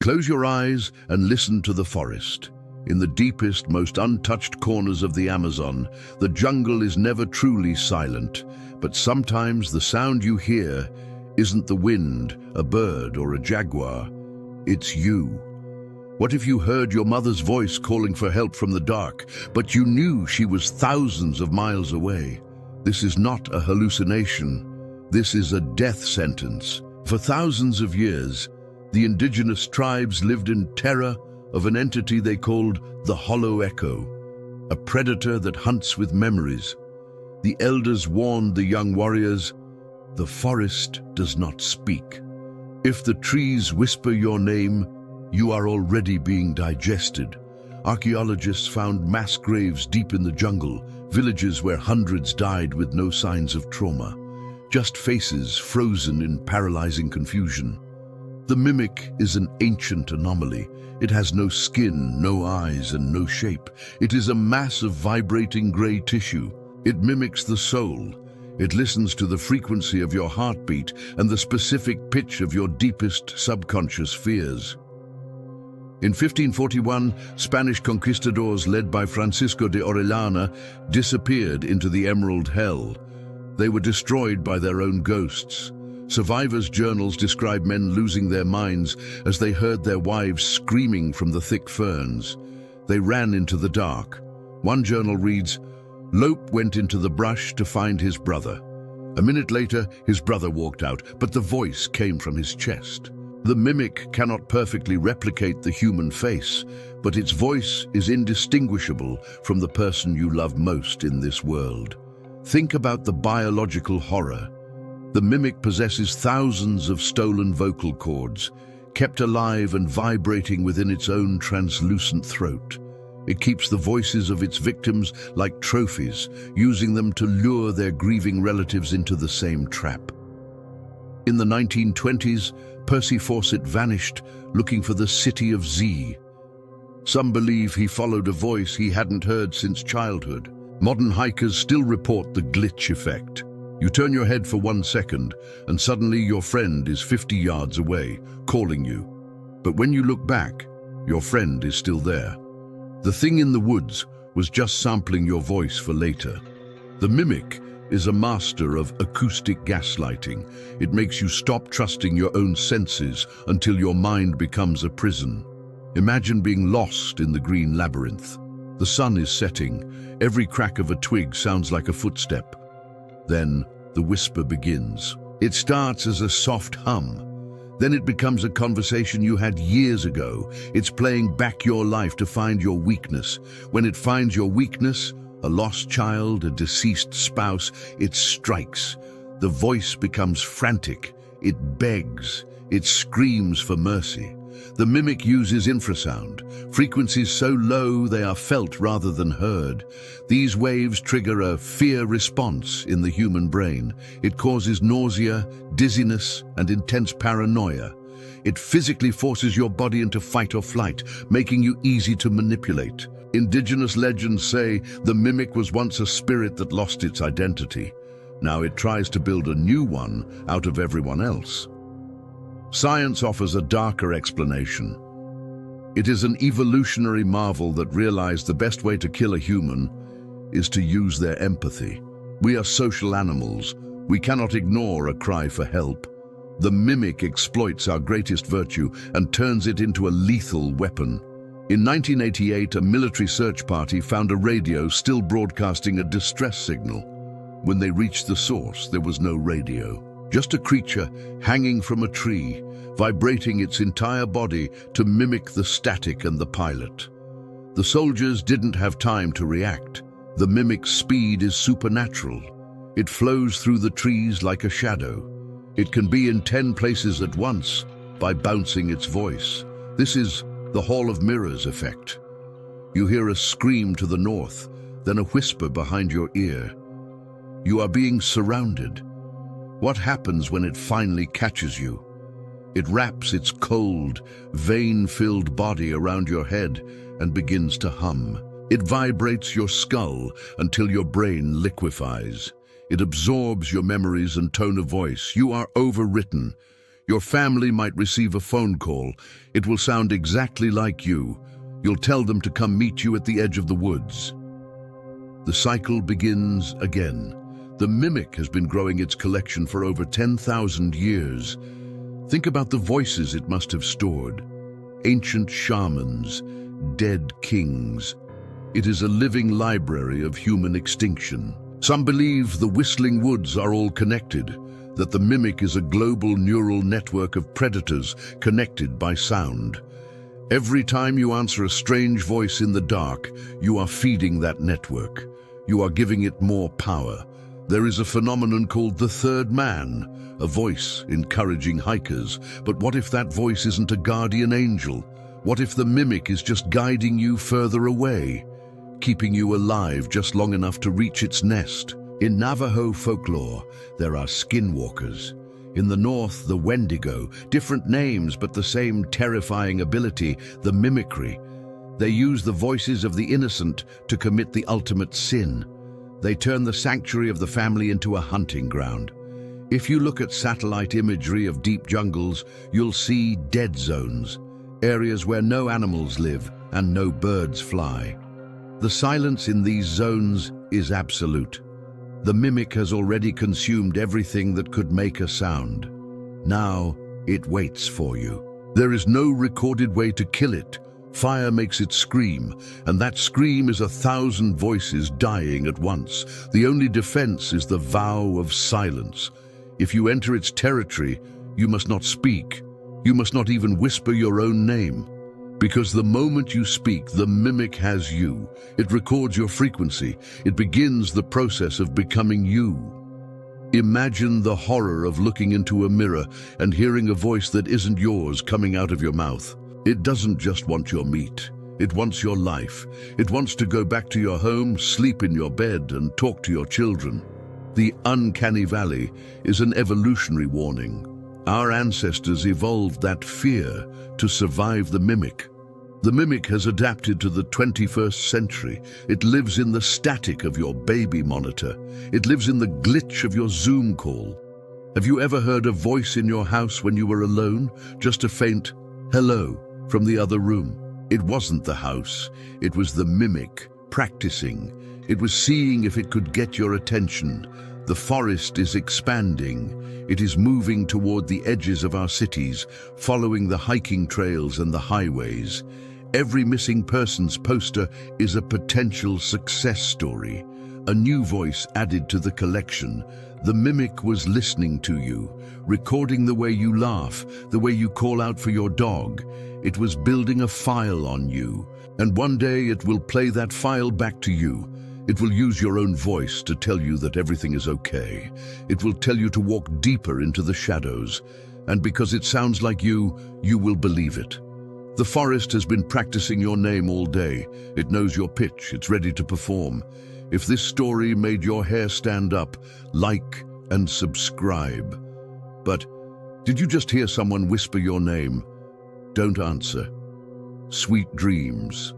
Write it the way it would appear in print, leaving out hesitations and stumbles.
Close your eyes and listen to the forest. In the deepest, most untouched corners of the Amazon, the jungle is never truly silent, but sometimes the sound you hear isn't the wind, a bird, or a jaguar. It's you. What if you heard your mother's voice calling for help from the dark, but you knew she was thousands of miles away? This is not a hallucination. This is a death sentence. For thousands of years, the indigenous tribes lived in terror of an entity they called the Hollow Echo, a predator that hunts with memories. The elders warned the young warriors, "The forest does not speak. If the trees whisper your name, you are already being digested." Archaeologists found mass graves deep in the jungle, villages where hundreds died with no signs of trauma, just faces frozen in paralyzing confusion. The mimic is an ancient anomaly. It has no skin, no eyes, and no shape. It is a mass of vibrating gray tissue. It mimics the soul. It listens to the frequency of your heartbeat and the specific pitch of your deepest subconscious fears. In 1541, Spanish conquistadors led by Francisco de Orellana disappeared into the Emerald Hell. They were destroyed by their own ghosts. Survivors' journals describe men losing their minds as they heard their wives screaming from the thick ferns. They ran into the dark. One journal reads, "Lope went into the brush to find his brother. A minute later, his brother walked out, but the voice came from his chest." The mimic cannot perfectly replicate the human face, but its voice is indistinguishable from the person you love most in this world. Think about the biological horror. The mimic possesses thousands of stolen vocal cords, kept alive and vibrating within its own translucent throat. It keeps the voices of its victims like trophies, using them to lure their grieving relatives into the same trap. In the 1920s, Percy Fawcett vanished, looking for the city of Z. Some believe he followed a voice he hadn't heard since childhood. Modern hikers still report the glitch effect. You turn your head for 1 second, and suddenly your friend is 50 yards away, calling you. But when you look back, your friend is still there. The thing in the woods was just sampling your voice for later. The mimic is a master of acoustic gaslighting. It makes you stop trusting your own senses until your mind becomes a prison. Imagine being lost in the green labyrinth. The sun is setting. Every crack of a twig sounds like a footstep. Then the whisper begins. It starts as a soft hum. Then it becomes a conversation you had years ago. It's playing back your life to find your weakness. When it finds your weakness, a lost child, a deceased spouse, it strikes. The voice becomes frantic. It begs. It screams for mercy. The mimic uses infrasound, frequencies so low they are felt rather than heard. These waves trigger a fear response in the human brain. It causes nausea, dizziness, and intense paranoia. It physically forces your body into fight or flight, making you easy to manipulate. Indigenous legends say the mimic was once a spirit that lost its identity. Now it tries to build a new one out of everyone else. Science offers a darker explanation. It is an evolutionary marvel that realized the best way to kill a human is to use their empathy. We are social animals. We cannot ignore a cry for help. The mimic exploits our greatest virtue and turns it into a lethal weapon. In 1988, a military search party found a radio still broadcasting a distress signal. When they reached the source, there was no radio. Just a creature hanging from a tree, vibrating its entire body to mimic the static and the pilot. The soldiers didn't have time to react. The mimic's speed is supernatural. It flows through the trees like a shadow. It can be in 10 places at once by bouncing its voice. This is the Hall of Mirrors effect. You hear a scream to the north, then a whisper behind your ear. You are being surrounded. What happens when it finally catches you? It wraps its cold, vein-filled body around your head and begins to hum. It vibrates your skull until your brain liquefies. It absorbs your memories and tone of voice. You are overwritten. Your family might receive a phone call. It will sound exactly like you. You'll tell them to come meet you at the edge of the woods. The cycle begins again. The mimic has been growing its collection for over 10,000 years. Think about the voices it must have stored. Ancient shamans, dead kings. It is a living library of human extinction. Some believe the whistling woods are all connected, that the mimic is a global neural network of predators connected by sound. Every time you answer a strange voice in the dark, you are feeding that network. You are giving it more power. There is a phenomenon called the third man, a voice encouraging hikers. But what if that voice isn't a guardian angel? What if the mimic is just guiding you further away, keeping you alive just long enough to reach its nest? In Navajo folklore, there are skinwalkers. In the north, the Wendigo, different names but the same terrifying ability, the mimicry. They use the voices of the innocent to commit the ultimate sin. They turn the sanctuary of the family into a hunting ground. If you look at satellite imagery of deep jungles, you'll see dead zones, areas where no animals live and no birds fly. The silence in these zones is absolute. The mimic has already consumed everything that could make a sound. Now it waits for you. There is no recorded way to kill it. Fire makes it scream, and that scream is 1,000 voices dying at once. The only defense is the vow of silence. If you enter its territory, you must not speak. You must not even whisper your own name. Because the moment you speak, the mimic has you. It records your frequency. It begins the process of becoming you. Imagine the horror of looking into a mirror and hearing a voice that isn't yours coming out of your mouth. It doesn't just want your meat. It wants your life. It wants to go back to your home, sleep in your bed, and talk to your children. The uncanny valley is an evolutionary warning. Our ancestors evolved that fear to survive the mimic. The mimic has adapted to the 21st century. It lives in the static of your baby monitor. It lives in the glitch of your Zoom call. Have you ever heard a voice in your house when you were alone? Just a faint hello from the other room. It wasn't the house. It was the mimic practicing. It was seeing if it could get your attention. The forest is expanding. It is moving toward the edges of our cities, following the hiking trails and the highways. Every missing persons poster is a potential success story. A new voice added to the collection. The mimic was listening to you, recording the way you laugh, the way you call out for your dog. It was building a file on you, and one day it will play that file back to you. It will use your own voice to tell you that everything is okay. It will tell you to walk deeper into the shadows. And because it sounds like you will believe it. The forest has been practicing your name all day. It knows your pitch. It's ready to perform. If this story made your hair stand up, like and subscribe. But did you just hear someone whisper your name? Don't answer. Sweet dreams.